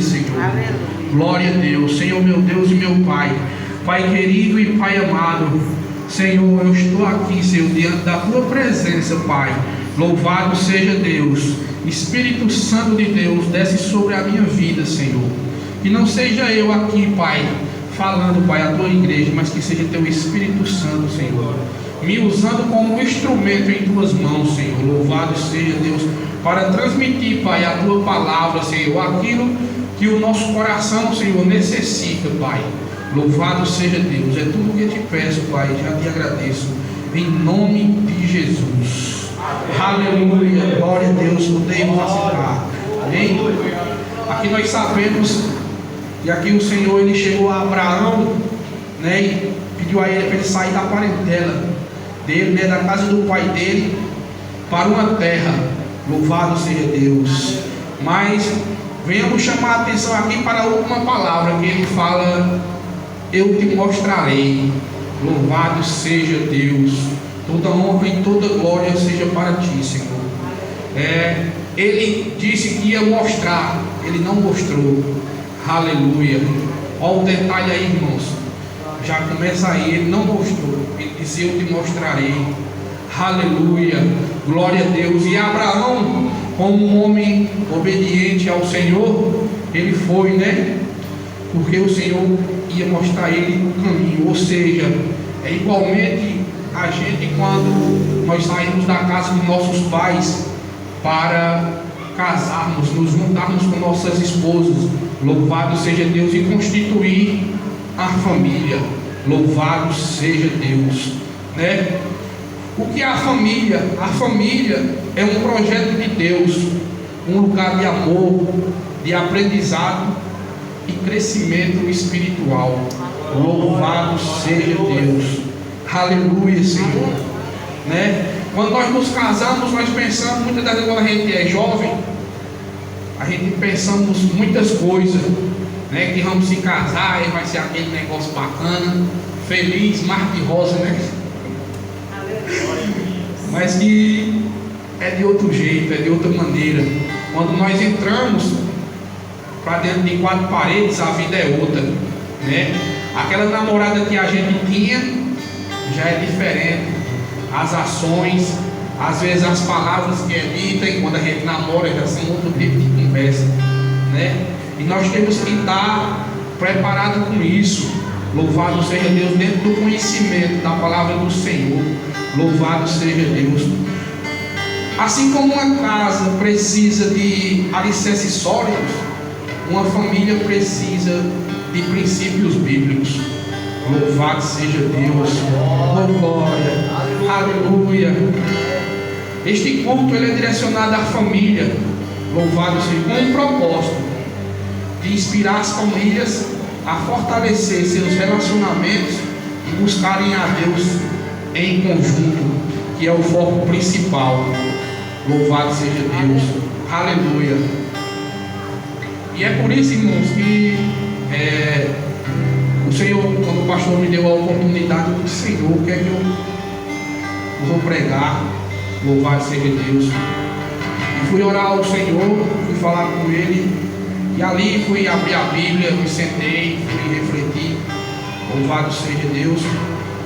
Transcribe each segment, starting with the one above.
Senhor. Aleluia. Glória a Deus. Senhor, meu Deus e meu Pai, Pai querido e Pai amado, Senhor, eu estou aqui, Senhor, diante da Tua presença, Pai. Louvado seja Deus. Espírito Santo de Deus, desce sobre a minha vida, Senhor. Que não seja eu aqui, Pai, falando, Pai, a Tua igreja, mas que seja Teu Espírito Santo, Senhor, me usando como um instrumento em Tuas mãos, Senhor. Louvado seja Deus, para transmitir, Pai, a Tua palavra, Senhor, aquilo que o nosso coração, Senhor, necessita, Pai. Louvado seja Deus. É tudo que eu te peço, Pai, já te agradeço, em nome de Jesus. Aleluia, glória a Deus. Podemos aceitar. Amém? Aqui nós sabemos, e aqui o Senhor, ele chegou a Abraão, né, e pediu a ele para ele sair da parentela dele, né, da casa do pai dele, para uma terra. Louvado seja Deus. Mas venhamos chamar a atenção aqui para a última palavra que ele fala: eu te mostrarei. Louvado seja Deus. Toda honra e toda glória seja para ti, Senhor. Ele disse que ia mostrar, ele não mostrou. Aleluia. Olha o detalhe aí, irmãos. Já começa aí, ele não mostrou. Ele disse: eu te mostrarei. Aleluia. Glória a Deus. E Abraão, como um homem obediente ao Senhor, ele foi, né? Porque o Senhor ia mostrar a ele o caminho. Ou seja, é igualmente a gente, quando nós saímos da casa de nossos pais para casarmos, nos juntarmos com nossas esposas, louvado seja Deus, e constituir a família. Louvado seja Deus, né? O que é a família? A família é um projeto de Deus, um lugar de amor, de aprendizado e crescimento espiritual. Louvado seja Deus. Aleluia, Senhor, né? Quando nós nos casamos, nós pensamos, muitas das vezes quando a gente é jovem, a gente pensamos muitas coisas, né? Que vamos se casar e vai ser aquele negócio bacana, feliz, mar de rosa, né? Mas que é de outro jeito, é de outra maneira. Quando nós entramos para dentro de quatro paredes, a vida é outra, né? Aquela namorada que a gente tinha já é diferente. As ações, às vezes as palavras que emitem quando a gente namora já são outro tipo de conversa, né? E nós temos que estar preparados com isso. Louvado seja Deus, dentro do conhecimento da palavra do Senhor. Louvado seja Deus. Assim como uma casa precisa de alicerces sólidos, uma família precisa de princípios bíblicos. Louvado seja Deus. Oh, glória. Aleluia. Este culto ele é direcionado à família. Louvado seja, com um propósito de inspirar as famílias a fortalecer seus relacionamentos e buscarem a Deus em conjunto, que é o foco principal. Louvado seja Deus. Aleluia. E é por isso, irmãos, que o Senhor, quando o pastor me deu a oportunidade, eu disse: Senhor, o que é que eu vou pregar? Louvado seja Deus. E fui orar ao Senhor, fui falar com Ele, e ali fui abrir a Bíblia, me sentei, fui refletir. Louvado seja Deus,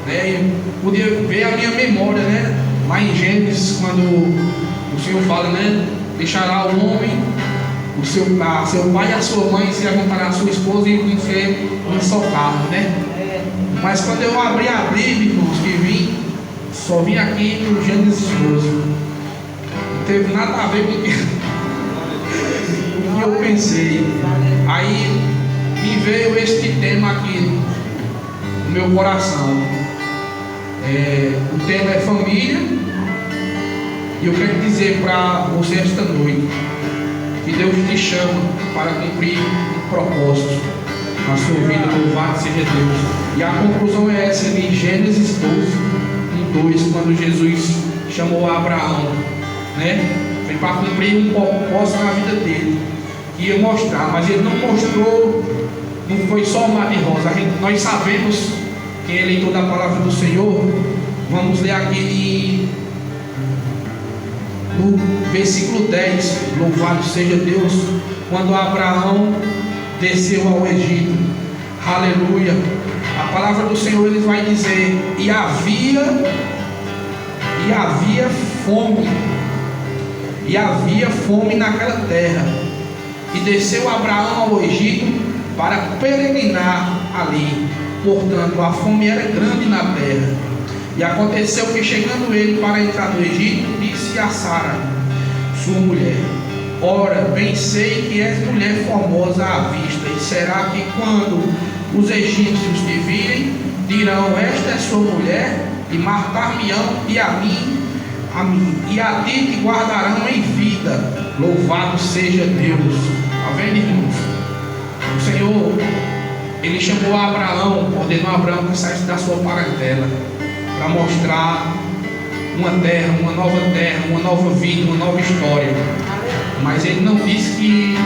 né? E podia ver a minha memória, né? Lá em Gênesis, quando o Senhor fala, né? Deixará o homem, seu pai e a sua mãe, se juntará a sua esposa e vão ser um só carne, né? Mas quando eu abri a Bíblia, irmãos, que vim, só vim aqui no Gênesis 12. Não teve nada a ver com o que eu pensei. Aí me veio este tema aqui no meu coração. O tema é família. E eu quero dizer para você esta noite que Deus te chama para cumprir um propósito na sua vida. Louvado seja Deus. E a conclusão é essa em Gênesis 12:2, quando Jesus chamou Abraão, né? Foi para cumprir um propósito na vida dele, que ia mostrar, mas ele não mostrou, não foi só o mar de rosa. Nós sabemos, quem é leitor da palavra do Senhor, vamos ler aqui no versículo 10, louvado seja Deus, quando Abraão desceu ao Egito. Aleluia. A palavra do Senhor ele vai dizer: e havia fome. E havia fome naquela terra. E desceu Abraão ao Egito para peregrinar ali. Portanto, a fome era grande na terra. E aconteceu que, chegando ele para entrar no Egito, disse a Sara, sua mulher: ora, bem sei que és mulher formosa à vista, e será que quando os egípcios te virem, dirão: esta é sua mulher, e matar-me-ão, e a mim, e a ti te guardarão em vida. Louvado seja Deus. Está vendo, irmãos? O Senhor, ele chamou Abraão, ordenou a Abraão que saísse da sua parentela, para mostrar uma terra, uma nova vida, uma nova história. Mas ele não disse que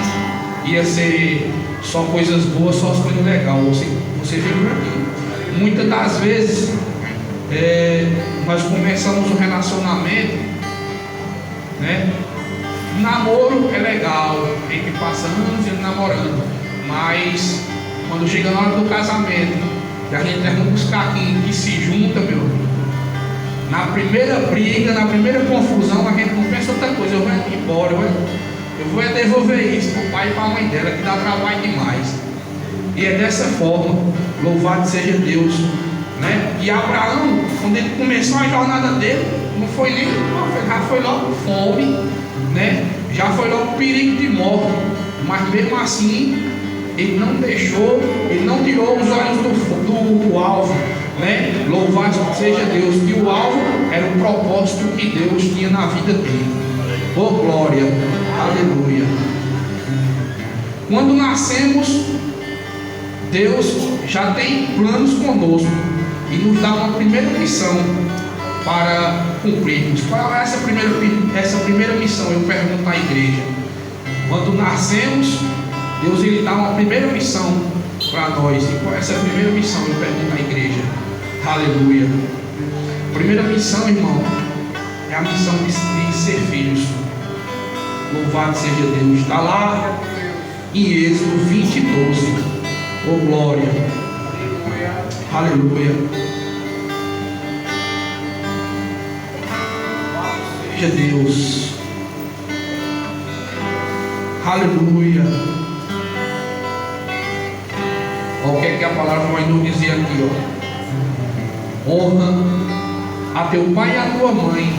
ia ser só coisas boas, só as coisas legais. Você viu aqui. Muitas das vezes nós começamos um relacionamento, né? Namoro é legal, tem que passar anos namorando, mas quando chega na hora do casamento, e a gente tem uns caquinhos que se juntam, meu, na primeira briga, na primeira confusão, a gente não pensa outra coisa: eu vou embora, eu vou devolver isso para o pai e para a mãe dela, que dá trabalho demais. E é dessa forma. Louvado seja Deus, né? E Abraão, quando ele começou a jornada dele, não foi nem, já foi logo fome, né? Já foi logo perigo de morte. Mas mesmo assim, ele não deixou, ele não tirou os olhos do alvo, né? Louvado seja Deus, que o alvo era o propósito que Deus tinha na vida dele. Oh glória, aleluia. Quando nascemos, Deus já tem planos conosco e nos dá uma primeira missão para cumprirmos. Qual é essa primeira missão? Eu pergunto à igreja. Quando nascemos, Deus ele dá uma primeira missão para nós. E qual é essa primeira missão? Eu pergunto à igreja. Aleluia. Primeira missão, irmão, é a missão de ser filhos. Louvado seja Deus. Está lá em Êxodo 20:12. Oh glória. Aleluia. Seja Deus. Aleluia. Olha o que é que a palavra vai nos dizer aqui, ó. Honra a teu pai e a tua mãe,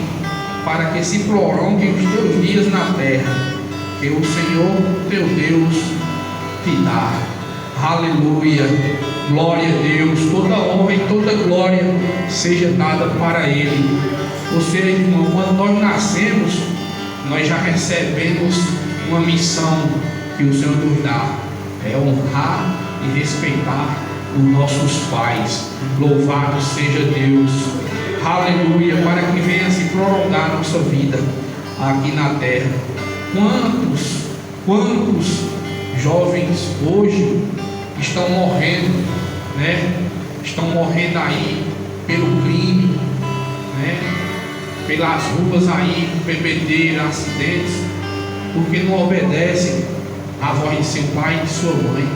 para que se prolonguem os teus dias na terra, que o Senhor teu Deus te dá. Aleluia. Glória a Deus. Toda honra e toda glória seja dada para Ele. Ou seja, irmão, quando nós nascemos, nós já recebemos uma missão que o Senhor nos dá: é honrar e respeitar os nossos pais. Louvado seja Deus. Aleluia. Para que venha se prolongar a nossa vida aqui na terra. Quantos jovens hoje estão morrendo, né? Estão morrendo aí pelo crime, né? Pelas ruas aí, bebedeira, acidentes, porque não obedecem à voz de seu pai e de sua mãe.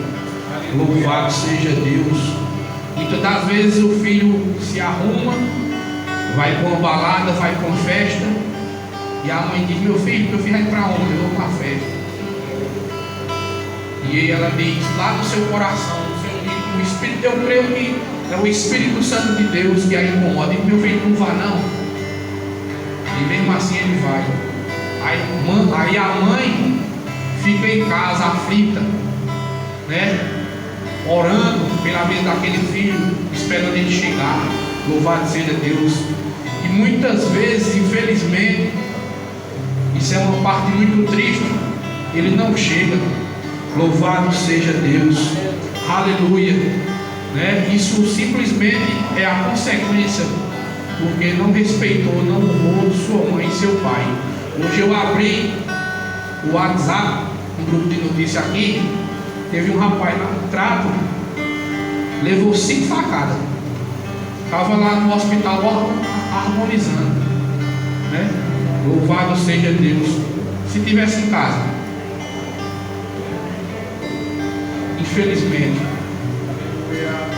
Louvado seja Deus. Muitas das vezes o filho se arruma, vai para uma balada, vai para uma festa, e a mãe diz: meu filho vai para onde? Eu vou para a festa. E ela diz lá no seu coração, o Espírito, eu creio que é o Espírito Santo de Deus que a incomoda. E meu filho, não vá não. E mesmo assim ele vai. Aí a mãe fica em casa aflita, né? Orando pela vida daquele filho, esperando ele chegar. Louvado seja Deus. E muitas vezes, infelizmente, isso é uma parte muito triste, ele não chega. Louvado seja Deus. Aleluia, né? Isso simplesmente é a consequência, porque não respeitou, não honrou sua mãe e seu pai. Hoje eu abri o WhatsApp, um grupo de notícias aqui. Teve um rapaz lá no trato, levou 5 facadas, estava lá no hospital harmonizando, né? Louvado seja Deus. Se tivesse em casa, infelizmente.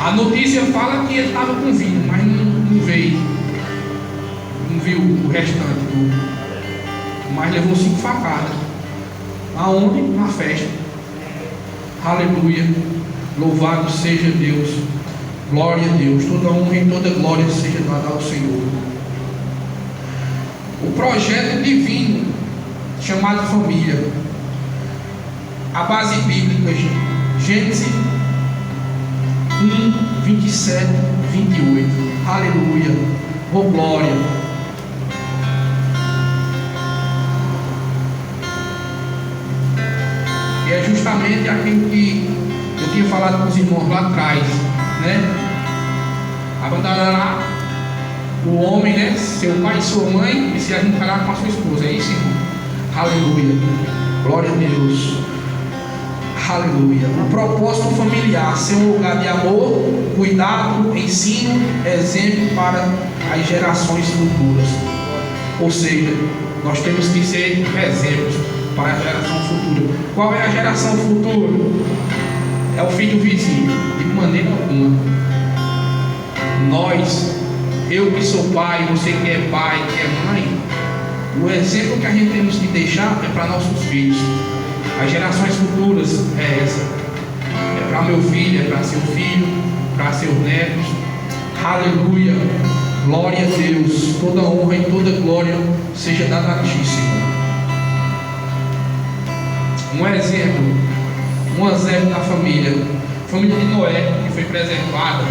A notícia fala que ele estava com vinho, mas não veio. Não viu o restante. Mas levou 5 facadas. Aonde? Na festa. Aleluia. Louvado seja Deus. Glória a Deus. Toda honra e toda glória seja dada ao Senhor. O projeto divino chamado família. A base bíblica, Gênesis 1, 27, 28. Aleluia. Oh glória. E é justamente aquilo que eu tinha falado com os irmãos lá atrás, né? Abandonará o homem, né? Seu pai e sua mãe, e se ajuntará com a sua esposa. É isso, irmão? Aleluia. Glória a Deus. Aleluia. O propósito familiar, ser um lugar de amor, cuidado, ensino, exemplo para as gerações futuras. Ou seja, nós temos que ser exemplos para a geração futura. Qual é a geração futura? É o filho vizinho. De maneira alguma. Nós, eu que sou pai, você que é pai, que é mãe, o exemplo que a gente temos que deixar é para nossos filhos. As gerações futuras é essa. É para meu filho, é para seu filho, para seus netos. Aleluia. Glória a Deus. Toda honra e toda glória seja dada a ti, Senhor. Um exemplo da família. A família de Noé, que foi preservada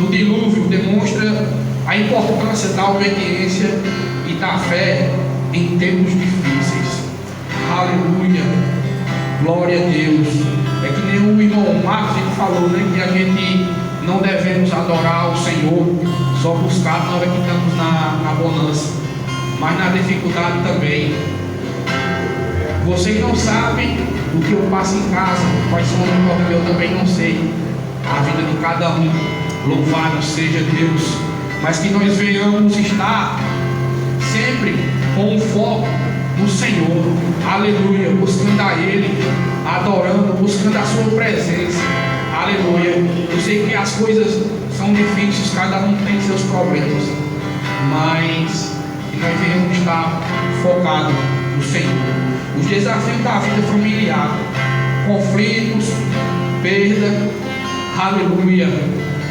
do dilúvio, demonstra a importância da obediência e da fé em tempos difíceis. Aleluia. Glória a Deus. É que nem o irmão Marcos falou, né? Que a gente não devemos adorar o Senhor só buscar na hora que estamos na bonança, mas na dificuldade também. Vocês não sabem o que eu passo em casa, quais são os problemas, eu também não sei. A vida de cada um, louvado seja Deus. Mas que nós venhamos estar sempre com o foco no Senhor, aleluia, buscando a Ele, adorando, buscando a Sua presença, aleluia. Eu sei que as coisas são difíceis, cada um tem seus problemas, mas que nós venhamos estar focados no Senhor. Os desafios da vida familiar, conflitos, perda, aleluia.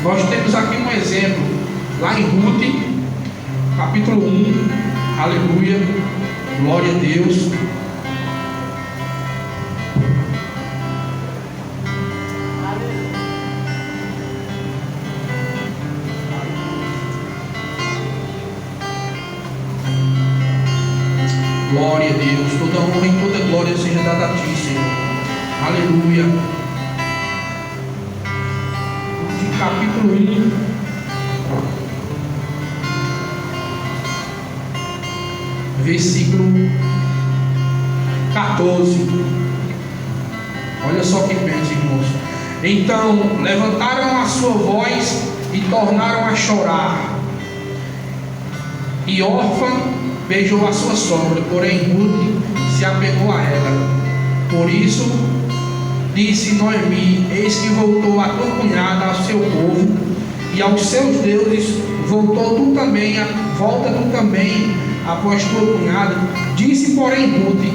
Nós temos aqui um exemplo, lá em Ruth, capítulo 1, aleluia, glória a Deus. Glória a Deus, toda honra e toda glória seja dada a ti, Senhor. Aleluia. De capítulo 1, versículo 14. Olha só que pensa, irmãos. Então levantaram a sua voz e tornaram a chorar. E órfã beijou a sua sogra, porém Ruth se apegou a ela. Por isso disse Noemi: eis que voltou a tua cunhada ao seu povo e aos seus deuses. Volta tu também após tua cunhada. Disse porém Ruth: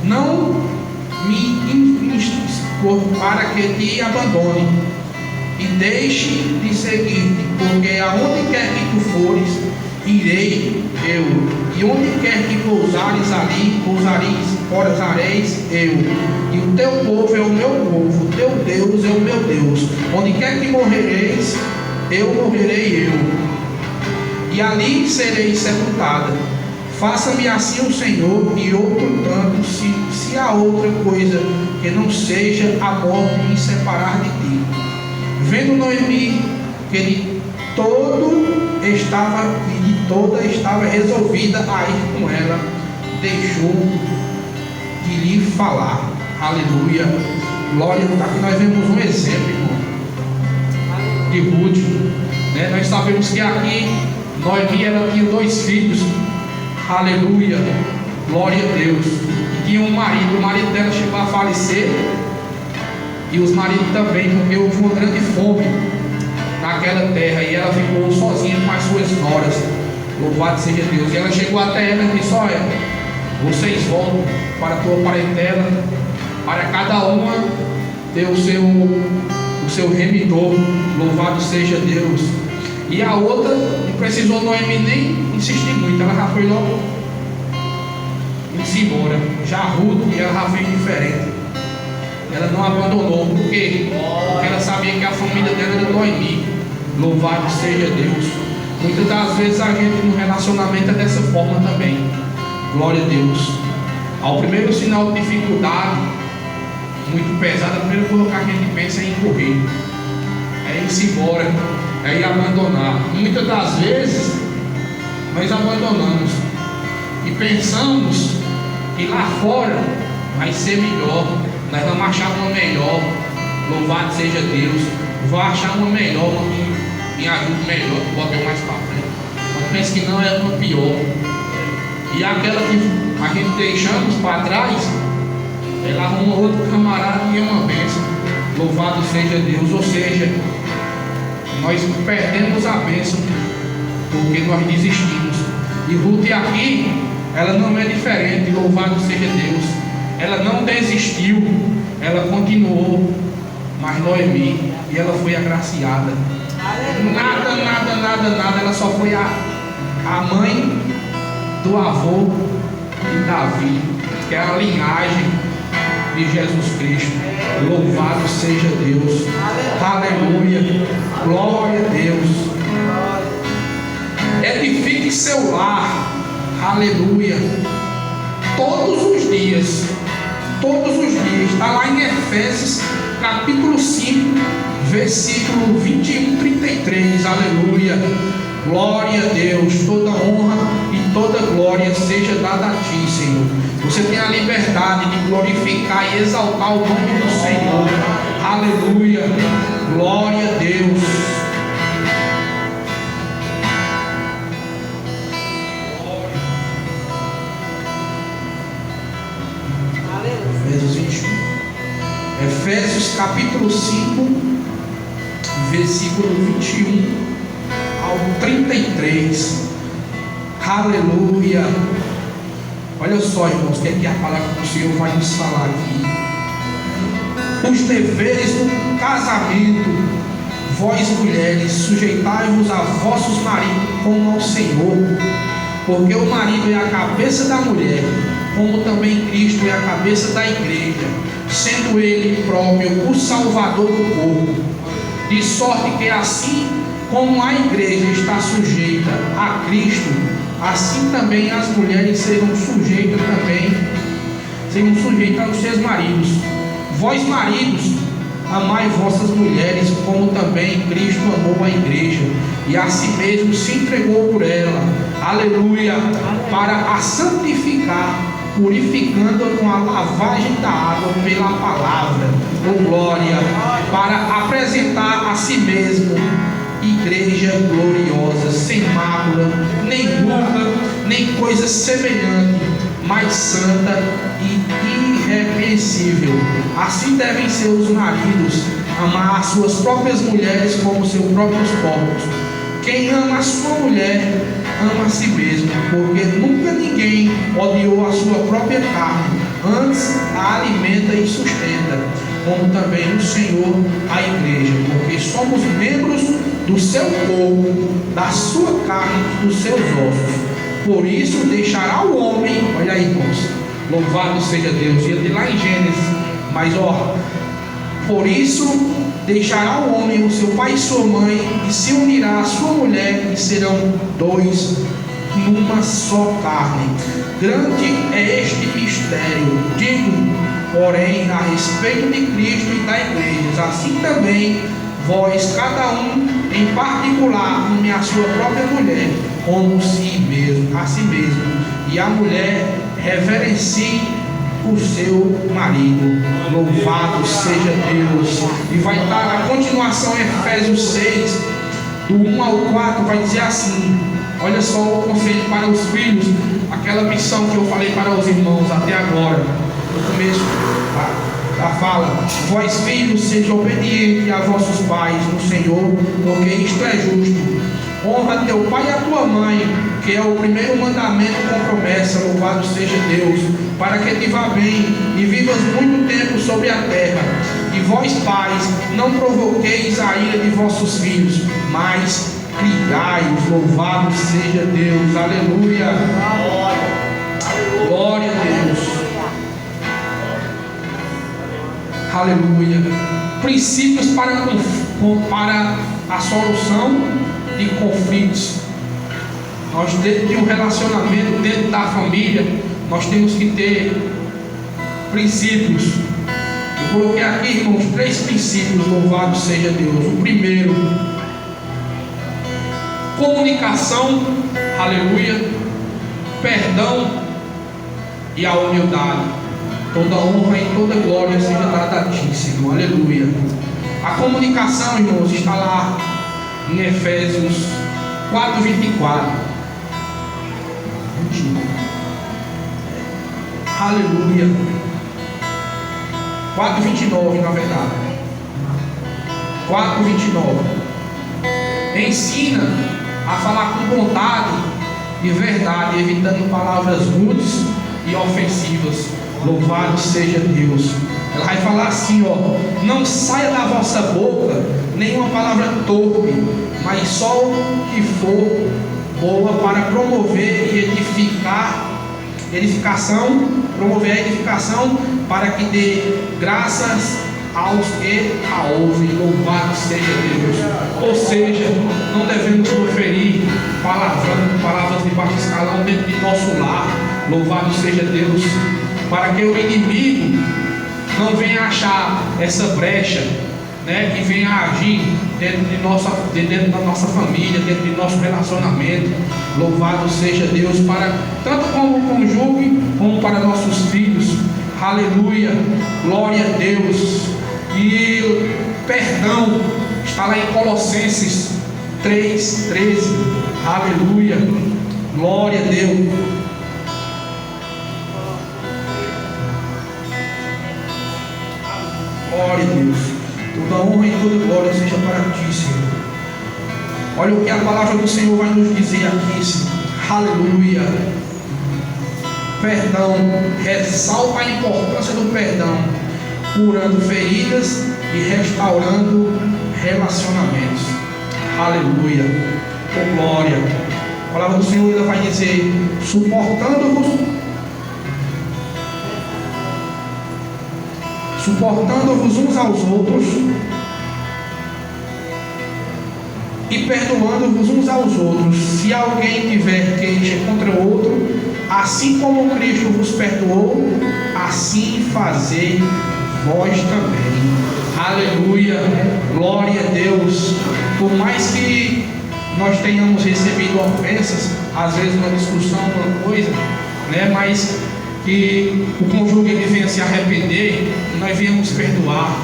não me instes para que te abandone e deixe de seguir-te, porque aonde quer que tu fores, irei eu, e onde quer que pousares ali, pousareis eu, e o teu povo é o meu povo, o teu Deus é o meu Deus. Onde quer que morrereis, eu morrerei eu, e ali serei sepultada. Faça-me assim o Senhor, e outro tanto, se há outra coisa que não seja a morte me separar de ti. Vendo Noemi que de toda estava resolvida a ir com ela, deixou de lhe falar. Aleluia. Glória a Deus. Aqui nós vemos um exemplo, irmão, de Ruth, né? Nós sabemos que aqui Noemi, ela tinha 2 filhos. Aleluia. Glória a Deus. E tinha um marido. O marido dela chegou a falecer. e os maridos também, porque houve uma grande fome naquela terra e ela ficou sozinha com as suas noras. Louvado seja Deus. E ela chegou até ela e disse: olha, vocês vão para a tua parentela, para cada uma ter o seu remidor. Louvado seja Deus. E a outra não precisou Noemi nem insistir muito, ela já foi logo indo embora. Já Ruth, ela já fez diferente. Ela não abandonou. Por quê? Porque ela sabia que a família dela era Noemi. Louvado seja Deus. Muitas das vezes a gente no relacionamento é dessa forma também. Glória a Deus. Ao primeiro sinal de dificuldade muito pesada, a primeira coisa que a gente pensa é em correr, é ir-se embora, é ir abandonar. Muitas das vezes nós abandonamos e pensamos que lá fora vai ser melhor, nós vamos achar uma melhor. Louvado seja Deus. Vou achar uma melhor, uma que me ajude melhor, que bota eu mais para frente. Mas penso que não, é uma pior. E aquela que a gente deixamos para trás, ela arruma outro camarada e é uma bênção. Louvado seja Deus. Ou seja, nós perdemos a bênção porque nós desistimos. E Ruth aqui, ela não é diferente. Louvado seja Deus. Ela não desistiu, ela continuou. Mas Noemi, e ela foi agraciada. Nada, ela só foi a mãe do avô de Davi, que é a linhagem de Jesus Cristo. Louvado seja Deus. Aleluia. Glória a Deus. Edifique seu lar. Aleluia. Todos os dias. Está lá em Efésios capítulo 5, versículo 21, 33. Aleluia. Glória a Deus. Toda honra e toda glória seja dada a ti, Senhor. Você tem a liberdade de glorificar e exaltar o nome do Senhor. Aleluia. Glória a Deus. Efésios 21. Efésios capítulo 5, versículo 21 ao 33. Aleluia. Olha só, irmãos, que aqui a palavra do Senhor vai nos falar aqui. Os deveres do casamento. Vós mulheres, sujeitai-vos a vossos maridos como ao Senhor, porque o marido é a cabeça da mulher, como também Cristo é a cabeça da igreja, sendo ele próprio o salvador do corpo. De sorte que assim como a igreja está sujeita a Cristo, assim também as mulheres sejam sujeitas aos seus maridos. Vós maridos, amai vossas mulheres, como também Cristo amou a igreja, e a si mesmo se entregou por ela, aleluia, para a santificar, purificando com a lavagem da água pela palavra, glória, para apresentar a si mesmo igreja gloriosa, sem mácula, nem ruga, nem coisa semelhante, mas santa e irrepreensível. Assim devem ser os maridos, amar as suas próprias mulheres como seus próprios corpos. Quem ama a sua mulher, ama a si mesmo, porque nunca ninguém odiou a sua própria carne, antes a alimenta e sustenta, como também o Senhor a igreja, porque somos membros do seu corpo, da sua carne e dos seus ossos. Por isso deixará o homem, olha aí, irmãos, louvado seja Deus, ia de lá em Gênesis, mas por isso deixará o homem o seu pai e sua mãe, e se unirá à sua mulher, e serão dois numa só carne. Grande é este mistério, digo, porém, a respeito de Cristo e da igreja, assim também vós, cada um em particular, ame a sua própria mulher como a si mesmo, e a mulher reverencie o seu marido. Louvado seja Deus. E vai estar a continuação em Efésios 6, do 1 ao 4, vai dizer assim: olha só o conselho para os filhos, aquela missão que eu falei para os irmãos até agora, no começo, fala: vós filhos, sejam obedientes a vossos pais no Senhor, porque isto é justo. Honra teu pai e a tua mãe, que é o primeiro mandamento com promessa. Louvado seja Deus, para que te vá bem e vivas muito tempo sobre a terra. E vós pais, não provoqueis a ira de vossos filhos, mas criai-os. Louvado seja Deus. Aleluia. Glória a Deus. Aleluia. Princípios para a solução de conflitos. Nós, dentro de um relacionamento, dentro da família, nós temos que ter princípios. Eu coloquei aqui, irmãos, 3 princípios. Louvado seja Deus. O primeiro, comunicação, aleluia, perdão e a humildade. Toda honra e toda glória seja dada a ti, Senhor, aleluia. A comunicação, irmãos, está lá em Efésios 4:24. Aleluia. 4:29, na verdade. 4:29. Ensina a falar com bondade e verdade, evitando palavras rudes e ofensivas. Louvado seja Deus. Ela vai falar assim, ó: não saia da vossa boca nenhuma palavra torpe, mas só o que for boa para promover e promover a edificação, para que dê graças aos que a ouvem. Louvado seja Deus. Ou seja, não devemos proferir palavras de baixo escalão dentro de nosso lar. Louvado seja Deus, para que o inimigo não venha achar essa brecha, né, e venha agir dentro da nossa família, dentro de nosso relacionamento. Louvado seja Deus, tanto como o cônjuge, como para nossos filhos. Aleluia, glória a Deus. E perdão está lá em Colossenses 3:13. Aleluia, glória a Deus. Glória a Deus. Toda honra e toda glória seja para ti, Senhor. Olha o que a palavra do Senhor vai nos dizer aqui, Senhor. Aleluia. Perdão. Ressalta a importância do perdão, curando feridas e restaurando relacionamentos. Aleluia. Oh, glória. A palavra do Senhor ainda vai dizer: suportando-vos uns aos outros e perdoando-vos uns aos outros, se alguém tiver queixa contra o outro, assim como Cristo vos perdoou, assim fazei vós também. Aleluia, glória a Deus. Por mais que nós tenhamos recebido ofensas, às vezes uma discussão, uma coisa, né, mas que o cônjuge ele venha se arrepender, que nós venhamos perdoar.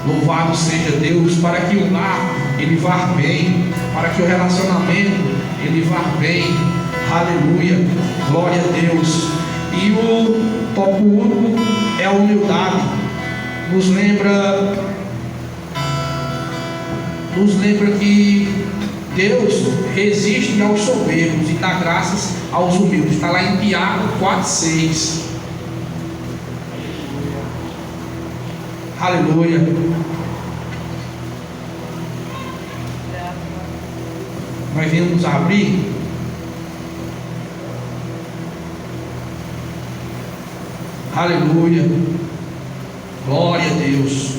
Louvado seja Deus, para que o lar ele vá bem, para que o relacionamento ele vá bem. Aleluia, glória a Deus. E o tópico último é a humildade. Nos lembra que Deus resiste aos soberbos e dá graças aos humildes. Está lá em Tiago 4:6. Aleluia. Nós viemos abrir. Aleluia. Glória a Deus.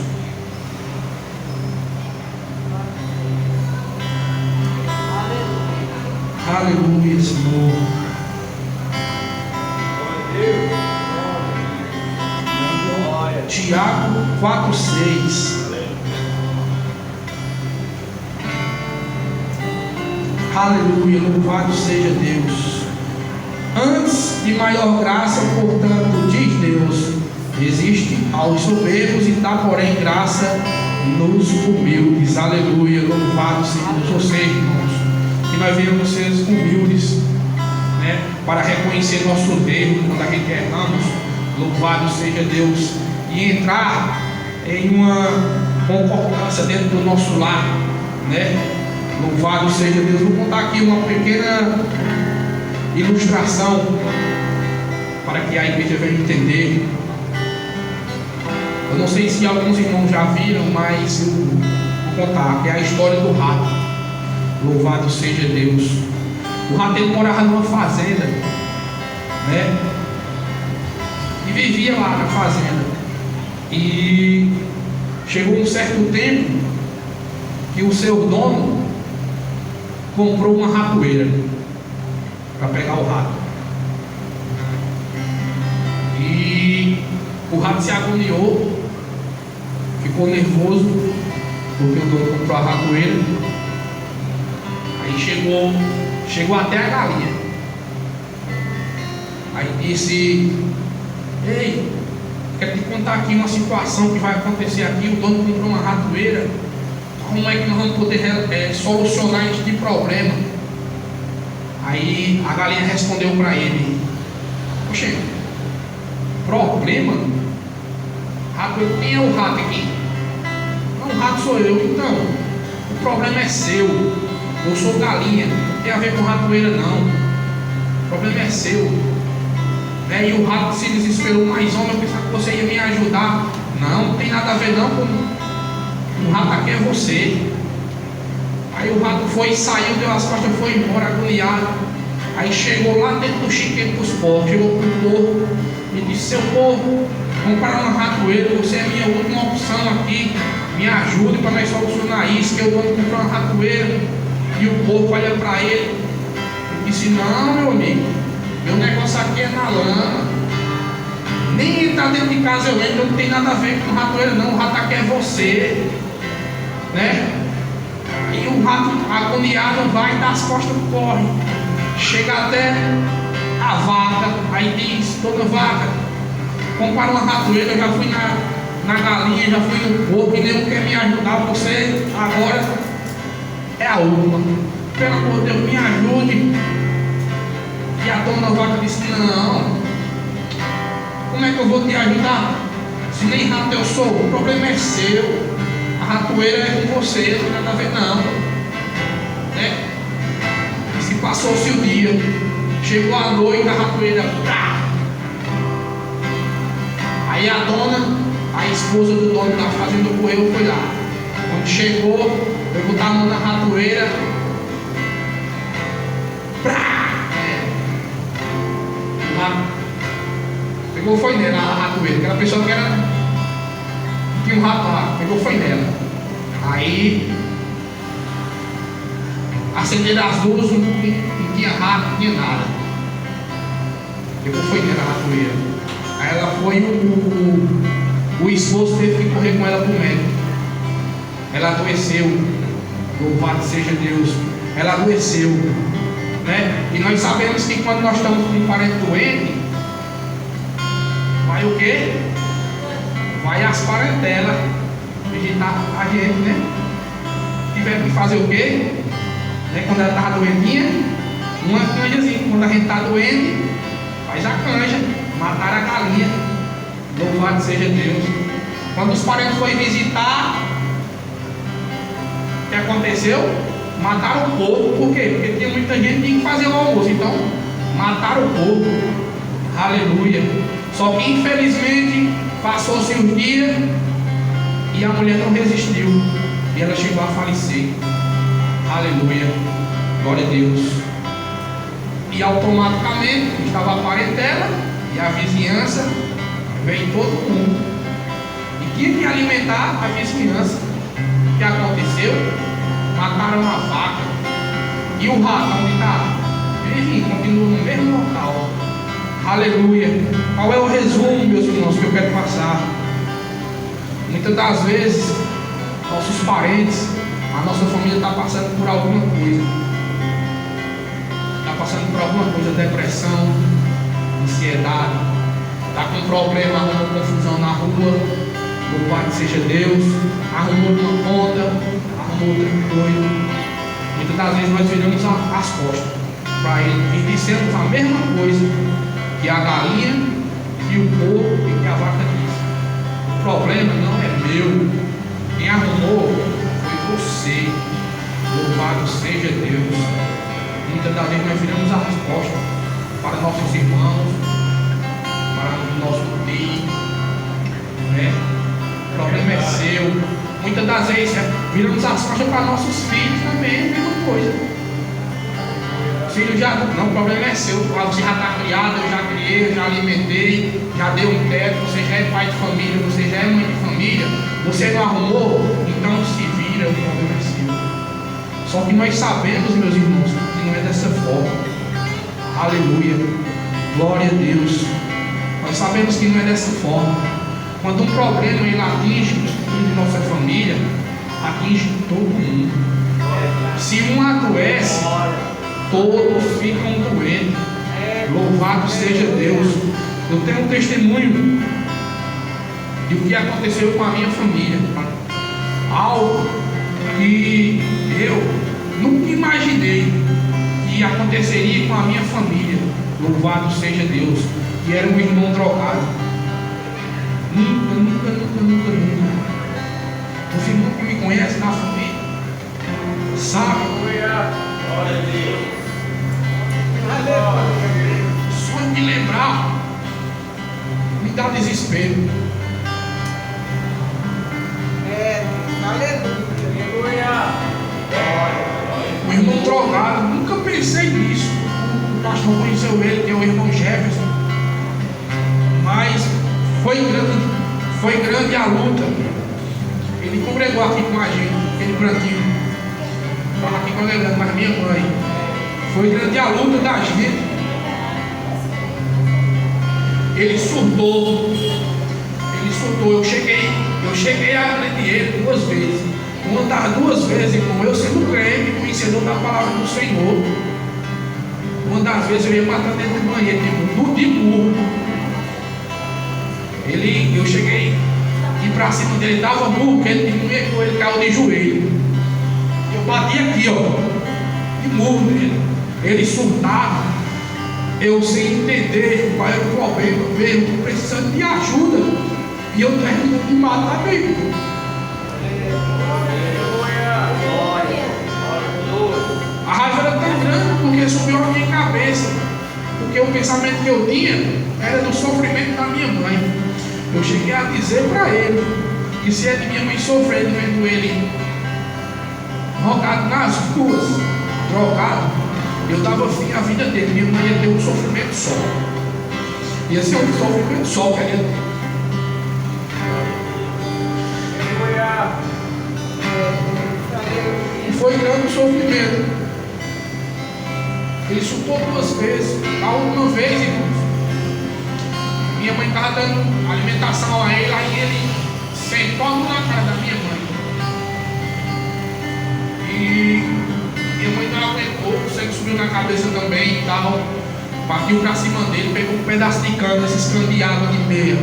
Aleluia, Senhor. Tiago 4:6. Aleluia, louvado seja Deus. Antes de maior graça, portanto, diz Deus, resiste aos soberbos e dá, porém, graça nos humildes. Aleluia, louvado seja Deus. Ou seja, irmãos, que nós venhamos ser humildes, né, para reconhecer nosso erro quando a gente erramos. Louvado seja Deus. e entrar em uma concordância dentro do nosso lar, né? Louvado seja Deus. Vou contar aqui uma pequena ilustração para que a igreja venha entender. Eu não sei se alguns irmãos já viram, mas eu vou contar, que é a história do rato. Louvado seja Deus. O rato, ele morava numa fazenda, né? E vivia lá na fazenda. E chegou um certo tempo que o seu dono comprou uma ratoeira para pegar o rato. E o rato se agoniou, ficou nervoso, porque o dono comprou a ratoeira. Aí chegou até a galinha. Aí disse: ei, quero te contar aqui uma situação que vai acontecer aqui. O dono comprou uma ratoeira. Como é que nós vamos poder solucionar este problema? Aí a galinha respondeu para ele: poxa, problema? Rato, quem é o rato aqui? Não, o rato sou eu. Então, o problema é seu. Eu sou galinha, não tem a ver com ratoeira não. O problema é seu. Né? E o rato se desesperou: mas homem, eu pensava que você ia me ajudar. Não tem nada a ver não com... O rato aqui é você. Aí o rato foi, saiu, deu as costas, foi embora, agoniado. Aí chegou lá dentro do chiqueiro dos porcos, chegou para o povo e disse: seu povo, comprar uma ratoeira, você é a minha última opção aqui, me ajude para nós solucionar isso, que eu vou comprar uma ratoeira. E o povo olha para ele e disse: não, meu amigo, meu negócio aqui é na lama, nem entrar dentro de casa eu entro, não tem nada a ver com ratoeira não, o rato aqui é você, né? E o rato agoniado vai, dá as costas, corre, chega até a vaca. Aí diz: dona vaca, compara uma ratoeira, eu já fui na galinha, já fui no porco, e nenhum quer me ajudar, você agora é a última, pelo amor de Deus, me ajude. E a dona vaca disse: não, como é que eu vou te ajudar? Se nem rato eu sou, o problema é seu. A ratoeira é com você, não tem nada a ver não, né? E se passou-se o dia, chegou a noite, a ratoeira, pá! Aí a dona, a esposa do dono da fazenda correu, foi lá. Quando chegou, eu botar a mão na ratoeira, pá! O rato pegou, foi nela a ratoeira, aquela pessoa que era... tinha um rato lá, pegou, foi nela. Aí acenderam as luzes, não tinha rato, não tinha nada. Pegou, foi nela a ratoeira. Aí ela foi, o esposo teve que correr com ela para o médico. Ela adoeceu, louvado seja Deus. Ela adoeceu, né? E nós sabemos que quando nós estamos com um parente doente, vai o quê? Vai as parentelas visitar a gente, né? Tiveram que fazer o quê? Né? Quando ela estava doentinha, uma canjazinha. Quando a gente está doente, faz a canja, mataram a galinha. Louvado seja Deus. Quando os parentes foram visitar, o que aconteceu? Mataram o porco. Por quê? Porque tinha muita gente que tinha que fazer o almoço. Então, mataram o porco. Aleluia. Só que infelizmente passou-se um dia e a mulher não resistiu e ela chegou a falecer. Aleluia, glória a Deus. E automaticamente estava a parentela e a vizinhança, veio todo mundo e tinha que alimentar a vizinhança. O que aconteceu? Mataram a vaca. E o rato, onde está? Ele continua no mesmo local. Aleluia. Qual é o resumo, meus irmãos, que eu quero passar? Muitas das vezes, nossos parentes, a nossa família está passando por alguma coisa. Está passando por alguma coisa, depressão, ansiedade, está com problema, arrumou confusão na rua, louvado seja Deus, arrumou uma conta, arrumou outra coisa. Muitas das vezes nós viramos as costas para ele e dissemos a mesma coisa que a galinha, que o porco e que a vaca diz. problema não é meu. Quem arrumou foi você. Louvado seja Deus. Muitas das vezes nós viramos a resposta para nossos irmãos, para o nosso tio, né? O problema é seu. Muitas das vezes viramos as costas para nossos filhos também, é a mesma coisa. Filho já, não, o problema é seu. Você já está criado, eu já criei, eu já alimentei, já dei um teto, você já é pai de família, você já é mãe de família, você não arrumou, então se vira, o problema é seu. Só que nós sabemos, meus irmãos, que não é dessa forma. Aleluia, glória a Deus. Nós sabemos que não é dessa forma. Quando um problema ele atinge de nossa família, atinge todo mundo. Se um adoece, todos ficam doentes. Louvado seja Deus. Eu tenho um testemunho de o que aconteceu com a minha família. Algo que eu nunca imaginei que aconteceria com a minha família. Louvado seja Deus. Que era um irmão drogado. Nunca. Os irmãos que me conhecem na família sabem. Glória a Deus. Só de lembrar me dá desespero. Aleluia. O irmão drogado, nunca pensei nisso. O pastor conheceu ele, que é o irmão Jefferson. Mas foi grande a luta. Ele congregou aqui com a gente, aquele branquinho. Estava aqui congregando, mas minha mãe. Foi grande a luta da gente. Ele surtou. Eu cheguei a agredir ele 2 vezes. Uma das 2 vezes, irmão, eu sendo crente, conhecedor da palavra do Senhor. Uma das vezes eu ia matar dentro do banheiro, de burro. Eu cheguei e pra cima dele dava burro, porque ele caiu de joelho. Eu bati aqui, ó, de burro nele. Ele surtava. Eu sem entender qual era o problema, mesmo precisando de ajuda. E eu termino de matar meu irmão. A raiva era tão grande porque subiu a minha cabeça. Porque o pensamento que eu tinha era do sofrimento da minha mãe. Eu cheguei a dizer para ele que se ele minha mãe sofrendo vendo ele rogado nas ruas, drogado, eu dava fim à vida dele. Minha mãe ia ter um sofrimento só. Ia ser um sofrimento só que ele ia ter. E foi grande o sofrimento. Ele surtou 2 vezes. A última vez, irmãos, minha mãe estava dando alimentação a ele. Aí ele sentou na cara da minha mãe. E minha mãe não aguentou. O sangue subiu na cabeça também e tal. Partiu para cima dele, pegou um pedaço de cana, esses canos de água de meia,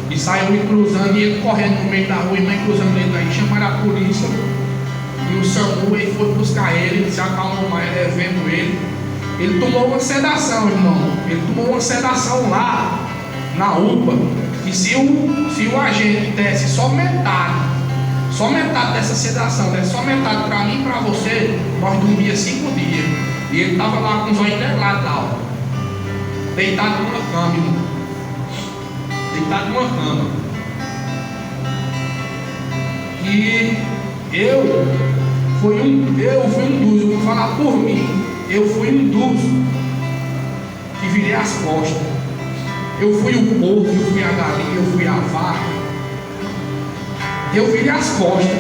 e saiu me cruzando, e ele correndo no meio da rua, e mãe cruzando ele aí, chamaram a polícia, e o SAMU aí foi buscar ele, se acalmou mais, levando ele. Ele tomou uma sedação, irmão. Ele tomou uma sedação lá na UPA, e se o agente desse só metade dessa sedação, desse só metade para mim e para você, nós dormíamos 5 dias. E ele estava lá com os olhos interlados lá, deitado numa cama, irmão. Deitado numa cama. E eu fui um dos, eu vou falar por mim, eu fui um dos que virei as costas. Eu fui o porco, eu fui a galinha, eu fui a vaca. Eu virei as costas.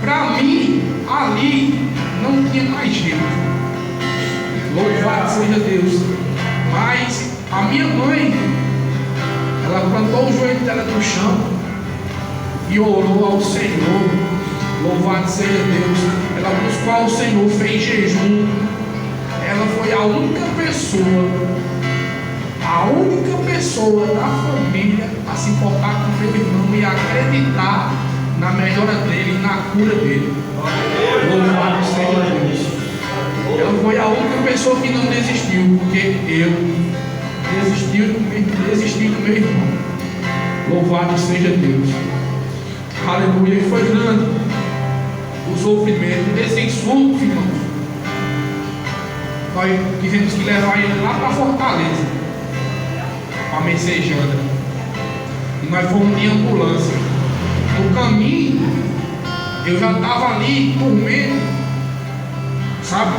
Para mim, ali não tinha mais jeito. Louvado seja Deus. Mas a minha mãe, ela plantou o joelho dela no chão e orou ao Senhor. Louvado seja Deus. Ela buscou ao Senhor, fez jejum. Ela foi a única pessoa da família a se importar com o meu irmão e acreditar na melhora dele e na cura dele. Louvado seja Deus. Ela foi a única pessoa que não desistiu, porque eu desisti do meu irmão. Louvado seja Deus. Aleluia. E foi grande o sofrimento desse insulto, irmãos. Nós tivemos que levar ele lá para Fortaleza, para Messejana. E nós fomos de ambulância. No caminho, eu já estava ali por medo, sabe?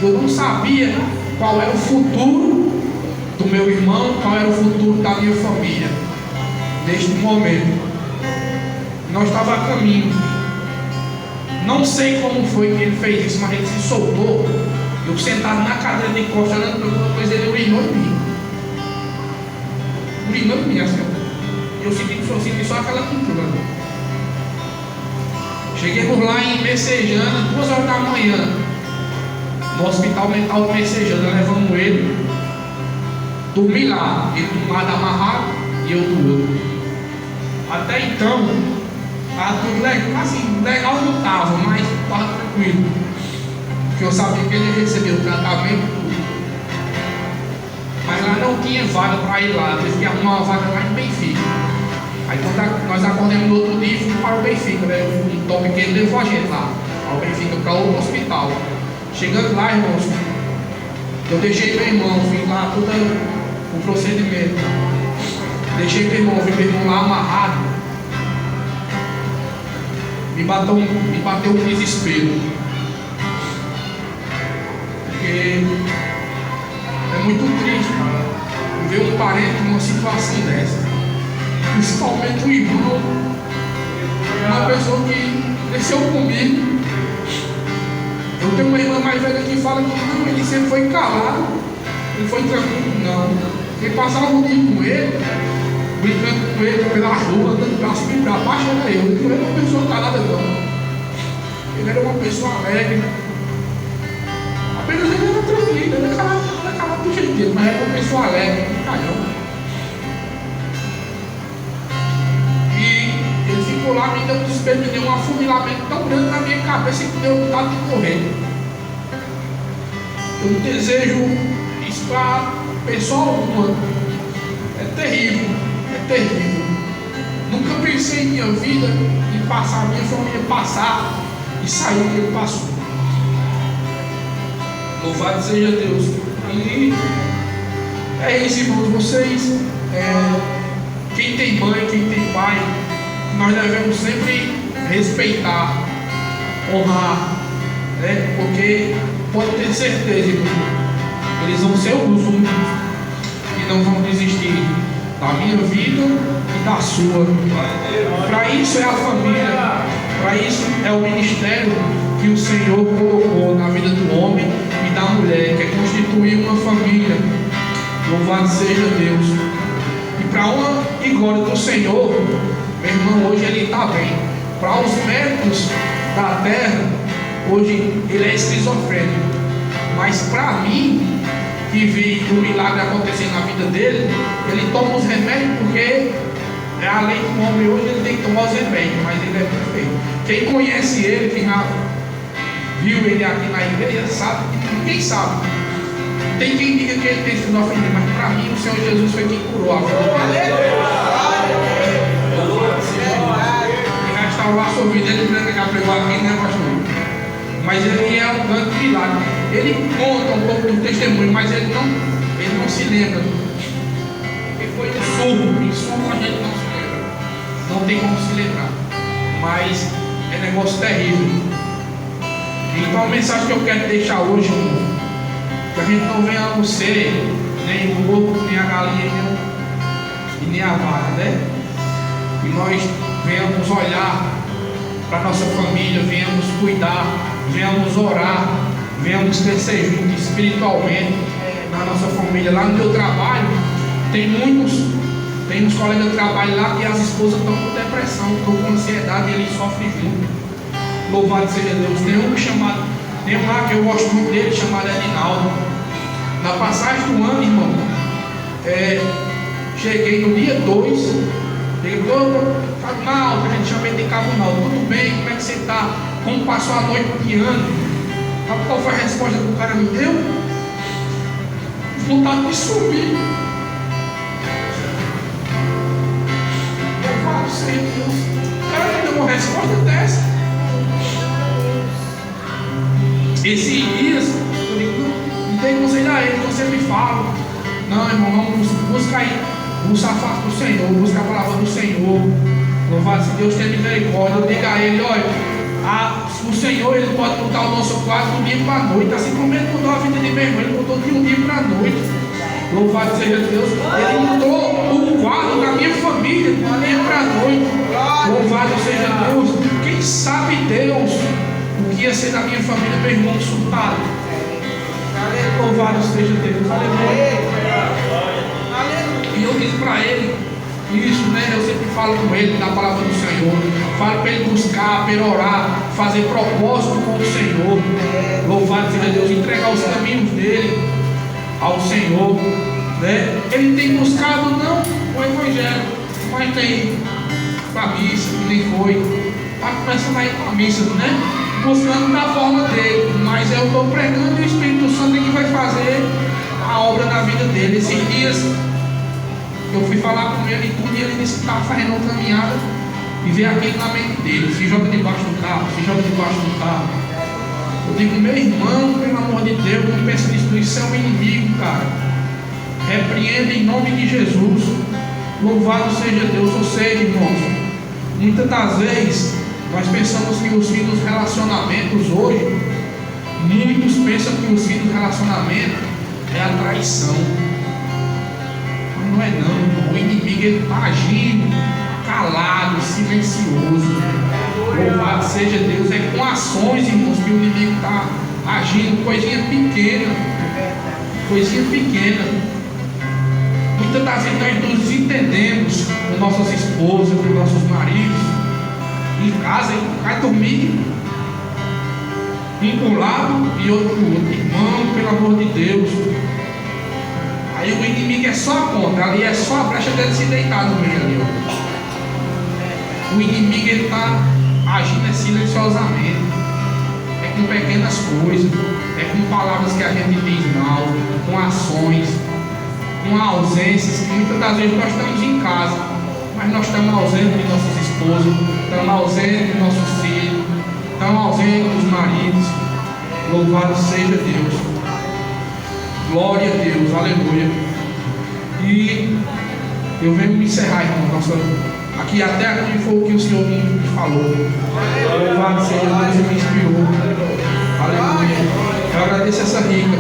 Eu não sabia qual era o futuro do meu irmão, qual era o futuro da minha família. Neste momento, nós estávamos a caminho. Não sei como foi que ele fez isso, mas ele se soltou. Eu sentado na cadeira de costas, olhando para alguma coisa, ele urinou em mim. Urinou em mim, assim. Eu senti só aquela pintura. Chegamos lá em Messejana, 2 horas da manhã, no Hospital Mental de Messejana. Levamos ele, dormi lá, ele de um lado amarrado e eu do outro. Até então, estava tudo legal, assim, legal não estava, mas estava tranquilo, porque eu sabia que ele ia receber o tratamento, mas lá não tinha vaga para ir lá, teve que arrumar uma vaga lá em Benfica. Aí quando nós acordamos no outro dia e fomos para o Benfica, né? Um top que ele levou a gente lá, para o Benfica, para outro hospital. Chegando lá, irmãos, eu deixei meu irmão, fiz lá todo o procedimento. Deixei meu irmão, vi meu irmão lá amarrado. Me bateu um desespero. Porque é muito triste, cara, ver um parente numa situação dessa. Principalmente o irmão, uma pessoa que cresceu comigo. Eu tenho uma irmã mais velha que fala que não, ele sempre foi calado, ele foi tranquilo. Não, quem passava um dia com ele, brincando com ele pela rua, andando pra cima e pra baixo, era eu. Ele não era uma pessoa calada, não. Ele era uma pessoa alegre. Apenas ele era tranquilo, ele era calado do jeito dele, mas era uma pessoa alegre, calhão. Ele ficou lá, me deu um desespero, me deu um afunilamento tão grande na minha cabeça que deu vontade de correr. Eu não desejo isso para pessoa alguma. É terrível, é terrível. Nunca pensei em minha vida em passar, minha família passar e sair o que ele passou. Louvado seja Deus. E é isso, irmãos. Vocês, quem tem mãe, quem tem pai, nós devemos sempre respeitar, honrar, né? Porque pode ter certeza, irmão, eles vão ser os únicos que não vão desistir da minha vida e da sua. Para isso é a família, para isso é o ministério que o Senhor colocou na vida do homem e da mulher, que é constituir uma família. Louvado seja Deus. E para honra e glória do Senhor, meu irmão, hoje ele está bem. Para os médicos da terra, hoje ele é esquizofrênico. Mas para mim, que vi o milagre acontecer na vida dele, ele toma os remédios porque é a lei do homem hoje, ele tem que tomar os remédios, mas ele é perfeito. Quem conhece ele, quem já viu ele aqui na igreja, sabe que ninguém sabe. Tem quem diga que ele tem esquizofrenia, mas para mim o Senhor Jesus foi quem curou a vida dele. Restaurar a sua vida, ele não já pregou aqui, né, pastor? Mas ele é um grande milagre. Ele conta um pouco do testemunho, mas ele não se lembra. Ele foi em surdo a gente não se lembra. Não tem como se lembrar. Mas é negócio terrível. Então a mensagem que eu quero deixar hoje, irmão, que a gente não venha a ser nem o porco, nem a galinha e nem a vaca, né? E nós venhamos olhar para a nossa família, venhamos cuidar, venhamos orar, venhamos crescer juntos espiritualmente na nossa família. Lá no meu trabalho, tem uns colegas de trabalho lá que as esposas estão com depressão, estão com ansiedade e eles sofrem junto. Louvado seja Deus. Tem um lá que eu gosto muito dele, chamado Edinaldo. Na passagem do ano, irmão, cheguei no dia 2. Cabinaldo, a gente chama ele de Cabinaldo. Tudo bem? Como é que você está? Como passou a noite piano? Sabe qual foi a resposta que o cara me deu? Vontade de subir. Louvado seja Deus. Cara, me deu uma resposta dessa. Esses dias, eu digo, não tem que aconselhar ele, você me fala. Não, irmão, vamos buscar aí. Busca a face do Senhor, busca a palavra do Senhor. Louvado seja Deus, tem misericórdia. Eu digo a ele, olha, o Senhor, ele pode mudar o nosso quadro do dia para a noite, assim como ele mudou a vida de meu irmão, ele mudou de um dia para a noite. Louvado seja Deus, ele mudou o quadro da minha família de um dia para a noite. Louvado seja Deus. Quem sabe Deus o que ia ser da minha família, meu irmão surtado. Louvado seja Deus, aleluia. E eu disse para ele isso, né? Eu sempre falo com ele da palavra do Senhor. Falo para ele buscar, perorar, fazer propósito com o Senhor. Louvado seja Deus, entregar os caminhos dele ao Senhor, né? Ele tem buscado não o Evangelho, mas tem ido para a missa, que nem foi. Está começando a ir para a missa, né? Buscando da forma dele, mas eu estou pregando e o Espírito Santo é que vai fazer a obra na vida dele. Esses dias eu fui falar com ele e tudo, e ele disse que estava fazendo uma caminhada e veio aquilo na mente dele: se joga debaixo do carro, se joga debaixo do carro. Eu digo, meu irmão, pelo amor de Deus, não pense nisso, isso é um inimigo, cara. Repreenda em nome de Jesus. Louvado seja Deus. Ou seja, irmãos, muitas das vezes nós pensamos que os fins dos relacionamentos hoje, muitos pensam que os fins dos relacionamentos é a traição. Mas não é não, irmão. O inimigo ele está agindo calado, silencioso. Louvado seja Deus. É com ações, irmãos, que o inimigo está agindo. Coisinha pequena. Coisinha pequena. Muitas das vezes nós nos entendemos com nossas esposas, com nossos maridos. Em casa, vai dormir um para um lado e outro para o outro. Irmão, pelo amor de Deus. Aí o inimigo é só a ponta, ali é só a brecha dele se deitar no meio ali, ó. O inimigo ele está agindo silenciosamente. É com pequenas coisas, é com palavras que a gente diz mal, com ações, com ausências, que muitas das vezes nós estamos em casa, mas nós estamos ausentes de nossas esposas, estamos ausentes de nossos filhos, estamos ausentes dos maridos. Louvado seja Deus. Glória a Deus, aleluia. E eu venho me encerrar, irmão. Aqui até aqui foi o que o Senhor me falou. Louvado seja Deus, e me inspirou. Aleluia. Eu agradeço essa rica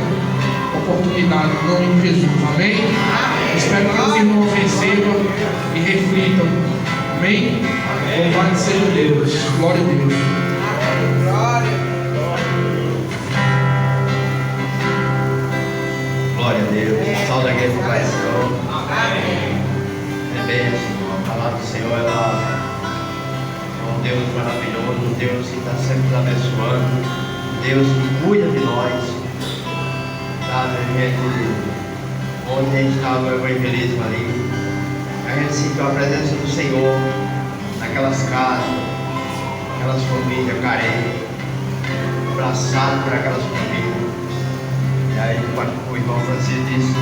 oportunidade em nome de Jesus. Amém? Espero que os irmãos recebam e reflitam. Amém? Louvado seja Deus. Glória a Deus. Glória a Deus. Salve a igreja do Pai Senhor. É bênção. A palavra do Senhor, ela é um Deus maravilhoso, um Deus que está sempre nos abençoando, um Deus que cuida de nós. Sabe, ontem a gente estava no evangelismo ali, a gente sentiu a presença do Senhor naquelas casas, aquelas famílias carentes, abraçado por aquelas famílias. E aí o irmão Francisco disse: